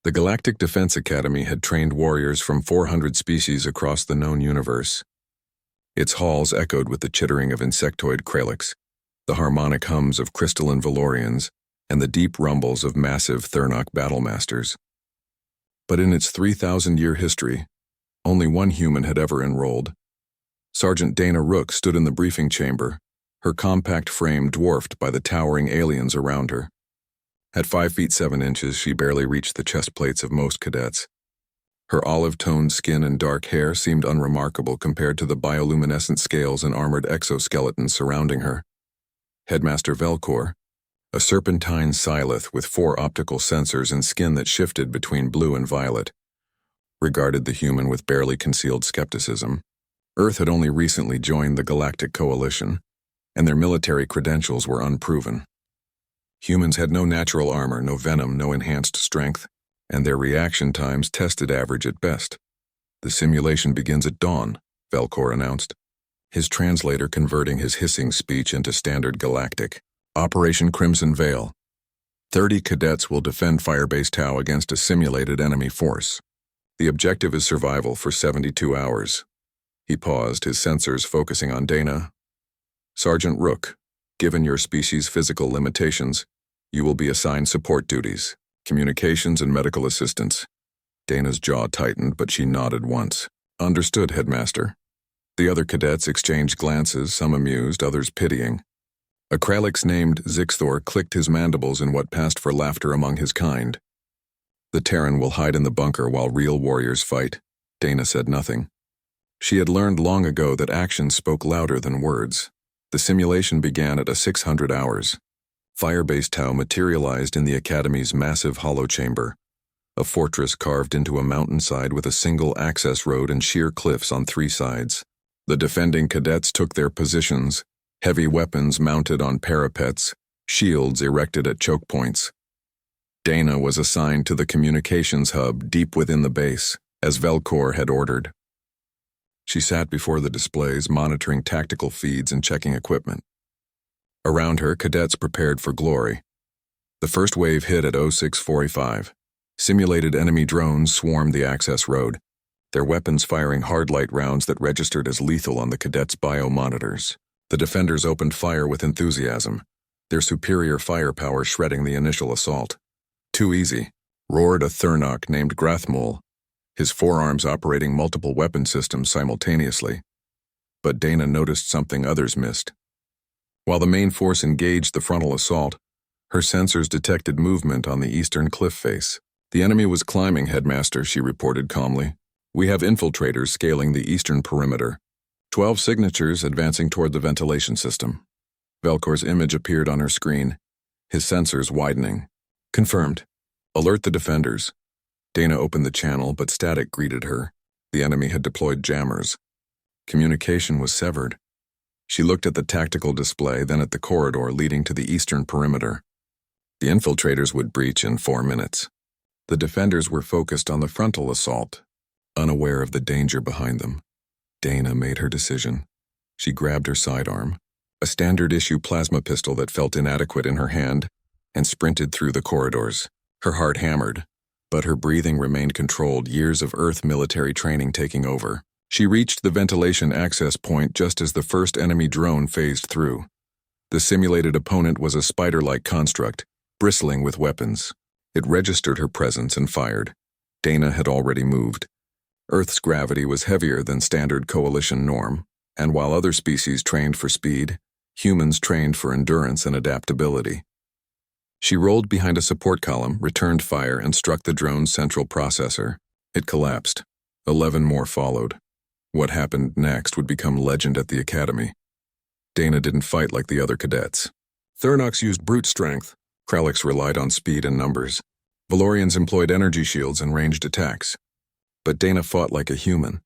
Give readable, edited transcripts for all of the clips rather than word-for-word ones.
The Galactic Defense Academy had trained warriors from 400 species across the known universe. Its halls echoed with the chittering of insectoid Kralix, the harmonic hums of crystalline Valorians, and the deep rumbles of massive Thernok battlemasters. But in its 3,000-year history, only one human had ever enrolled. Sergeant Dana Rook stood in the briefing chamber, her compact frame dwarfed by the towering aliens around her. At 5 feet 7 inches, she barely reached the chest plates of most cadets. Her olive-toned skin and dark hair seemed unremarkable compared to the bioluminescent scales and armored exoskeletons surrounding her. Headmaster Velcor, a serpentine Silith with 4 optical sensors and skin that shifted between blue and violet, regarded the human with barely concealed skepticism. Earth had only recently joined the Galactic Coalition, and their military credentials were unproven. Humans had no natural armor, no venom, no enhanced strength, and their reaction times tested average at best. "The simulation begins at dawn," Velcor announced, his translator converting his hissing speech into standard galactic. "Operation Crimson Veil. 30 cadets will defend Firebase Tau against a simulated enemy force. The objective is survival for 72 hours. He paused, his sensors focusing on Dana. "Sergeant Rook, given your species' physical limitations, you will be assigned support duties, communications and medical assistance." Dana's jaw tightened, but she nodded once. "Understood, Headmaster." The other cadets exchanged glances, some amused, others pitying. A Kralix named Zixthor clicked his mandibles in what passed for laughter among his kind. "The Terran will hide in the bunker while real warriors fight." Dana said nothing. She had learned long ago that actions spoke louder than words. The simulation began at 600 hours. Firebase Tau materialized in the Academy's massive hollow chamber, a fortress carved into a mountainside with a single access road and sheer cliffs on 3 sides. The defending cadets took their positions, heavy weapons mounted on parapets, shields erected at choke points. Dana was assigned to the communications hub deep within the base, as Velcor had ordered. She sat before the displays, monitoring tactical feeds and checking equipment. Around her, cadets prepared for glory. The first wave hit at 0645. Simulated enemy drones swarmed the access road, their weapons firing hard light rounds that registered as lethal on the cadets' biomonitors. The defenders opened fire with enthusiasm, their superior firepower shredding the initial assault. "Too easy," roared a Thernok named Grathmul, his forearms operating multiple weapon systems simultaneously. But Dana noticed something others missed. While the main force engaged the frontal assault, her sensors detected movement on the eastern cliff face. "The enemy was climbing, Headmaster," she reported calmly. "We have infiltrators scaling the eastern perimeter. 12 signatures advancing toward the ventilation system." Velcor's image appeared on her screen, his sensors widening. "Confirmed. Alert the defenders." Dana opened the channel, but static greeted her. The enemy had deployed jammers. Communication was severed. She looked at the tactical display, then at the corridor leading to the eastern perimeter. The infiltrators would breach in 4 minutes. The defenders were focused on the frontal assault, unaware of the danger behind them. Dana made her decision. She grabbed her sidearm, a standard-issue plasma pistol that felt inadequate in her hand, and sprinted through the corridors. Her heart hammered, but her breathing remained controlled, years of Earth military training taking over. She reached the ventilation access point just as the first enemy drone phased through. The simulated opponent was a spider-like construct, bristling with weapons. It registered her presence and fired. Dana had already moved. Earth's gravity was heavier than standard coalition norm, and while other species trained for speed, humans trained for endurance and adaptability. She rolled behind a support column, returned fire, and struck the drone's central processor. It collapsed. 11 more followed. What happened next would become legend at the Academy. Dana didn't fight like the other cadets. Thernox used brute strength. Kralix relied on speed and numbers. Valorians employed energy shields and ranged attacks. But Dana fought like a human,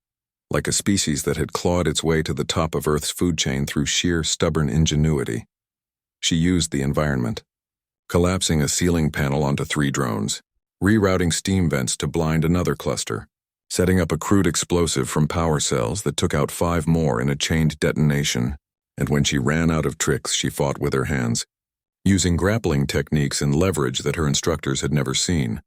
like a species that had clawed its way to the top of Earth's food chain through sheer stubborn ingenuity. She used the environment, collapsing a ceiling panel onto 3 drones, rerouting steam vents to blind another cluster, setting up a crude explosive from power cells that took out 5 more in a chained detonation. And when she ran out of tricks, she fought with her hands, using grappling techniques and leverage that her instructors had never seen.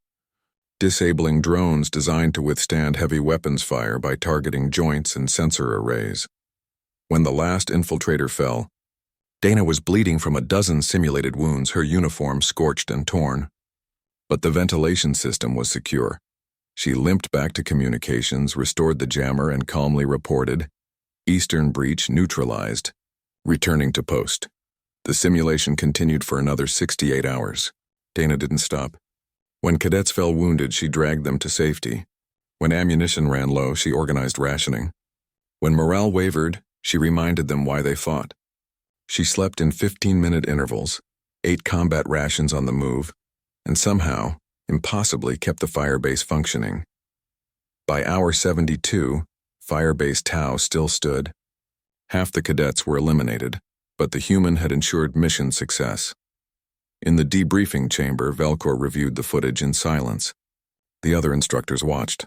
disabling drones designed to withstand heavy weapons fire by targeting joints and sensor arrays. When the last infiltrator fell, Dana was bleeding from a dozen simulated wounds, her uniform scorched and torn. But the ventilation system was secure. She limped back to communications, restored the jammer, and calmly reported, "Eastern breach neutralized." Returning to post. The simulation continued for another 68 hours. Dana didn't stop. When cadets fell wounded, she dragged them to safety. When ammunition ran low, she organized rationing. When morale wavered, she reminded them why they fought. She slept in 15-minute intervals, ate combat rations on the move, and somehow, impossibly, kept the firebase functioning. By hour 72, Firebase Tau still stood. Half the cadets were eliminated, but the human had ensured mission success. In the debriefing chamber, Velcor reviewed the footage in silence. The other instructors watched,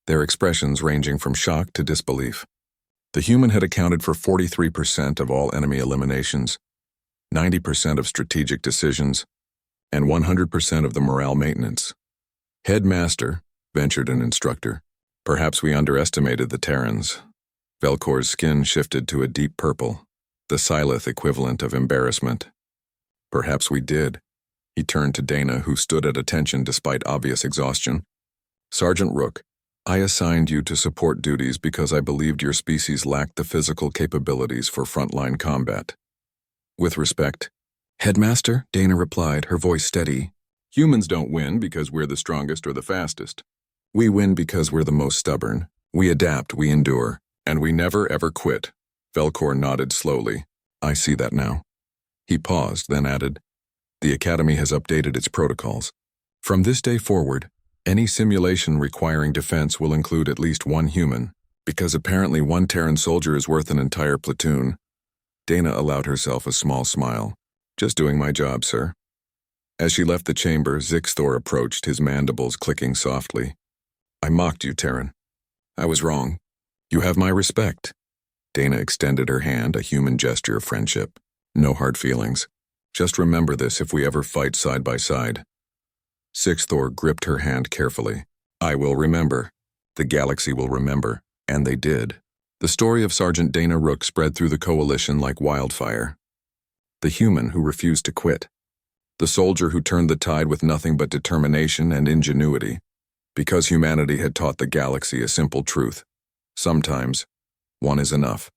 their expressions ranging from shock to disbelief. The human had accounted for 43% of all enemy eliminations, 90% of strategic decisions, and 100% of the morale maintenance. "Headmaster," ventured an instructor, "perhaps we underestimated the Terrans." Velcor's skin shifted to a deep purple, the Silith equivalent of embarrassment. "Perhaps we did." He turned to Dana, who stood at attention despite obvious exhaustion. "Sergeant Rook, I assigned you to support duties because I believed your species lacked the physical capabilities for frontline combat." "With respect." "Headmaster," Dana replied, her voice steady, "humans don't win because we're the strongest or the fastest. We win because we're the most stubborn. We adapt, we endure, and we never ever quit." Velcor nodded slowly. "I see that now." He paused, then added, "The Academy has updated its protocols. From this day forward, any simulation requiring defense will include at least one human, because apparently one Terran soldier is worth an entire platoon." Dana allowed herself a small smile. "Just doing my job, sir." As she left the chamber, Zixthor approached, his mandibles clicking softly. "I mocked you, Terran. I was wrong. You have my respect." Dana extended her hand, a human gesture of friendship. "No hard feelings. Just remember this if we ever fight side by side." Zixthor gripped her hand carefully. "I will remember. The galaxy will remember." And they did. The story of Sergeant Dana Rook spread through the coalition like wildfire. The human who refused to quit. The soldier who turned the tide with nothing but determination and ingenuity. Because humanity had taught the galaxy a simple truth. Sometimes, one is enough.